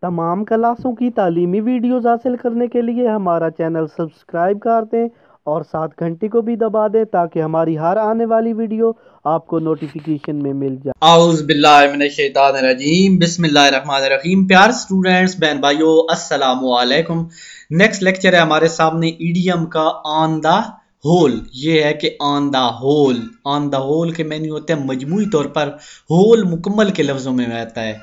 तमाम क्लासों की तालीमी वीडियोज़ हासिल करने के लिए हमारा चैनल सब्सक्राइब कर दें और साथ घंटी को भी दबा दें ताकि हमारी हर आने वाली वीडियो आपको नोटिफिकेशन में मिल जाए। आउज़ बिल्लाहि मिनश शैतानिर रजीम बिस्मिल्लाहिर रहमानिर रहीम। प्यार स्टूडेंट्स, बहन भाइयों, अस्सलामु अलैकुम। नेक्स्ट लेक्चर है हमारे सामने ईडियम का ऑन द होल। ये है कि on the whole, on the whole के मैंने होते हैं मजमूई तौर पर। होल मुकम्मल के लफ्जों में रहता है।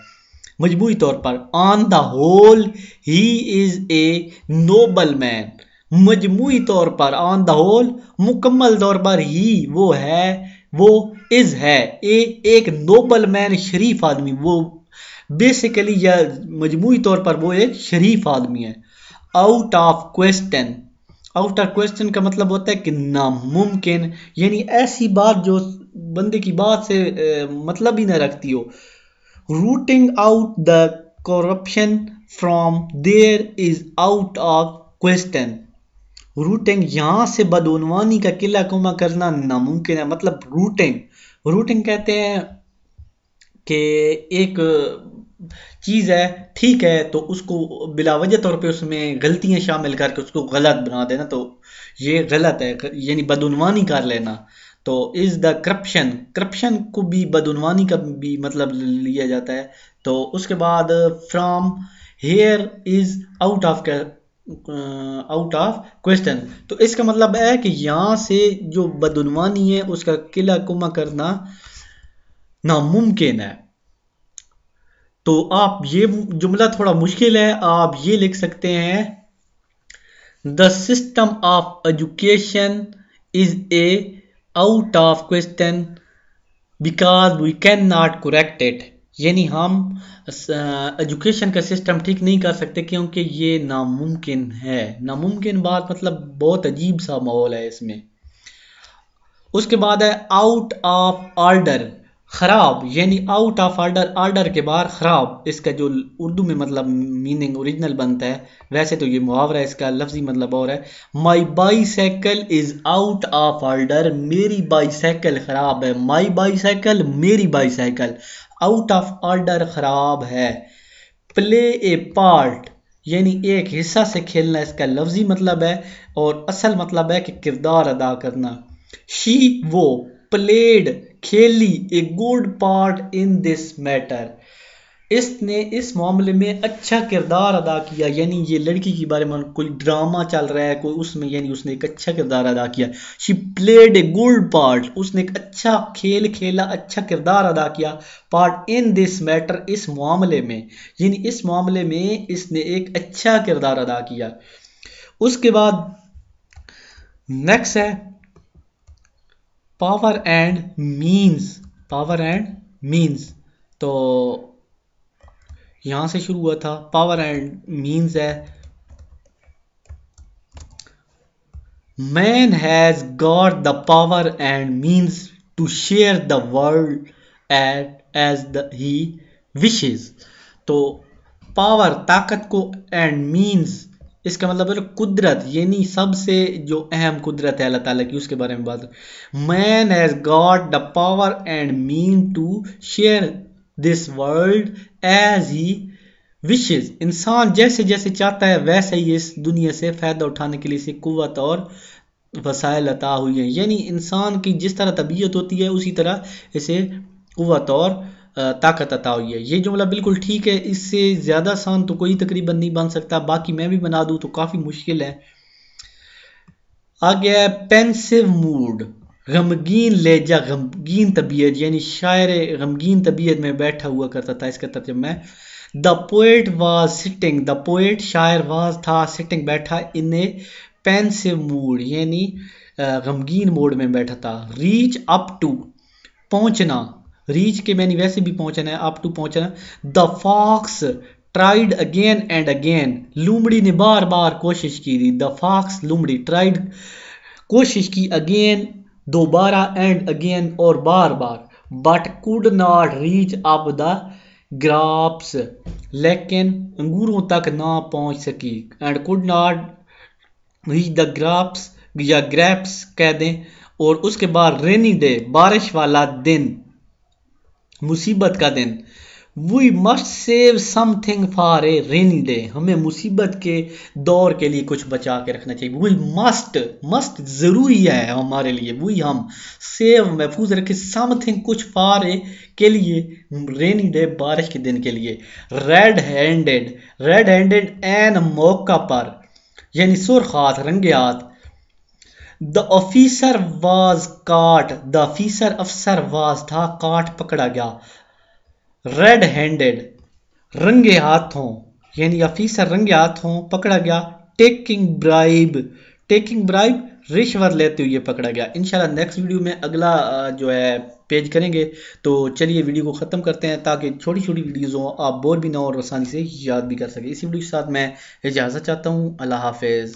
मजमूई तौर पर on the whole he is a noble man. मजमूई तौर पर ऑन द होल, मुकम्मल तौर पर ही वो है, वो इज है एक नोबल मैन, शरीफ आदमी। वो बेसिकली या मजमूई तौर पर वो एक शरीफ आदमी है। Out of question, out of question का मतलब होता है कि नामुमकिन, यानी ऐसी बात जो बंदे की बात से मतलब ही ना रखती हो। Rooting out the corruption from there is out of question. Rooting, यहां से बदउनवानी का किला कुमा करना नामुमकिन है। मतलब रूटिंग, रूटिंग कहते हैं कि एक चीज है, ठीक है, तो उसको बिलावजह तौर पे उसमें गलतियां शामिल करके उसको गलत बना देना, तो ये गलत है, यानी बदउनवानी कर लेना। तो इज द करप्शन, करप्शन को भी बदउनवानी का भी मतलब लिया जाता है। तो उसके बाद from here is out of, out of question, तो इसका मतलब है कि यहां से जो बदउनवानी है उसका किला कुमा करना नामुमकिन है। तो आप ये जुमला थोड़ा मुश्किल है, आप ये लिख सकते हैं the system of education is a out of question because we can not correct it. यानी हम एजुकेशन का सिस्टम ठीक नहीं कर सकते क्योंकि ये नामुमकिन है। नामुमकिन बात मतलब बहुत अजीब सा माहौल है इसमें। उसके बाद है आउट ऑफ ऑर्डर, खराब, यानी आउट ऑफ ऑर्डर, ऑर्डर के बाहर खराब। इसका जो उर्दू में मतलब मीनिंग ओरिजिनल बनता है, वैसे तो ये मुहावरा है, इसका लफ्जी मतलब और है। My bicycle is out of order, मेरी बाईसाइकिल खराब है। माई बाईसाइकिल, मेरी बाईसाइकिल, आउट ऑफ ऑर्डर, खराब है। प्ले ए पार्ट, यानी एक हिस्सा से खेलना, इसका लफ्जी मतलब है, और असल मतलब है कि किरदार अदा करना। शी, वो, प्लेड, खेली, a good part in this matter, इसने इस मामले में अच्छा किरदार अदा किया। यानी ये लड़की के बारे में कोई ड्रामा चल रहा है कोई, उसमें यानी उसने एक अच्छा किरदार अदा किया। She played a good part, उसने एक अच्छा खेल खेला, अच्छा किरदार अदा किया। पार्ट इन दिस मैटर, इस मामले में, यानी इस मामले में इसने एक अच्छा किरदार अदा किया। उसके बाद नेक्स्ट है power and means, power and means. तो यहां से शुरू हुआ था। पावर एंड मीन्स है man has got the power and means to share the world at as the he wishes. तो पावर, ताकत को, एंड मीन्स, इसका मतलब है कुदरत, यानी सबसे जो अहम कुदरत है अल्लाह ताला की, उसके बारे में बात। Man has got the power and mean to share this world as he wishes. इंसान जैसे जैसे चाहता है वैसे ही इस दुनिया से फायदा उठाने के लिए इसे कुव्वत और वसाइल अता हुई है। यानी इंसान की जिस तरह तबीयत होती है उसी तरह इसे कुव्वत और ताकत अता हुई है। ये जुमला बिल्कुल ठीक है, इससे ज्यादा आसान तो कोई तकरीबन नहीं बन सकता। बाकी मैं भी बना दूं तो काफी मुश्किल है। आगे है पेंसिव मूड, गमगीन लहजा, गमगीन तबीयत, यानी शायर गमगीन तबीयत में बैठा हुआ करता था, इसका तर्जुमा है the poet was sitting, the poet शायर वाज था, सिटिंग बैठा, इन ए पेंसिव मूड, यानी गमगीन मोड में बैठा था। रीच अप टू, पहुंचना, रीच के मैंने वैसे भी पहुंचना है, अप टू पहुंचना। The fox tried again and again, लोमड़ी ने बार बार कोशिश की थी। द फॉक्स, लोमड़ी, ट्राइड, कोशिश की, अगेन, दोबारा, एंड अगेन, और बार बार। But could not reach up the grapes, लेकिन अंगूरों तक ना पहुंच सकी। And could not reach the grapes या ग्रैप्स कह दें। और उसके बाद रेनी डे, बारिश वाला दिन, मुसीबत का दिन। We must save something for a rainy day, हमें मुसीबत के दौर के लिए कुछ बचा के रखना चाहिए। वी मस्ट, मस्ट जरूरी है हमारे लिए, वी हम सेव महफूज रखे समथिंग कुछ फॉर ए के लिए, रेनी डे बारिश के दिन के लिए। रेड हैंडेड, रेड हैंडेड एन मौका पर यानी सुर्ख हाथ, रंगे हाथ। The officer was caught, the officer अफसर वाज था, काट पकड़ा गया। रेड हैंडेड रंगे हाथों यानी ऑफिसर रंगे हाथों पकड़ा गया। टेकिंग ब्राइब, टेकिंग ब्राइब रिश्वत लेते हुए पकड़ा गया। इंशाल्लाह नेक्स्ट वीडियो में अगला जो है पेज करेंगे। तो चलिए वीडियो को ख़त्म करते हैं ताकि छोटी छोटी वीडियोज़ हो, आप बोर भी ना हो और आसानी से याद भी कर सकें। इसी वीडियो के साथ मैं इजाज़त चाहता हूँ। अल्लाह हाफिज़।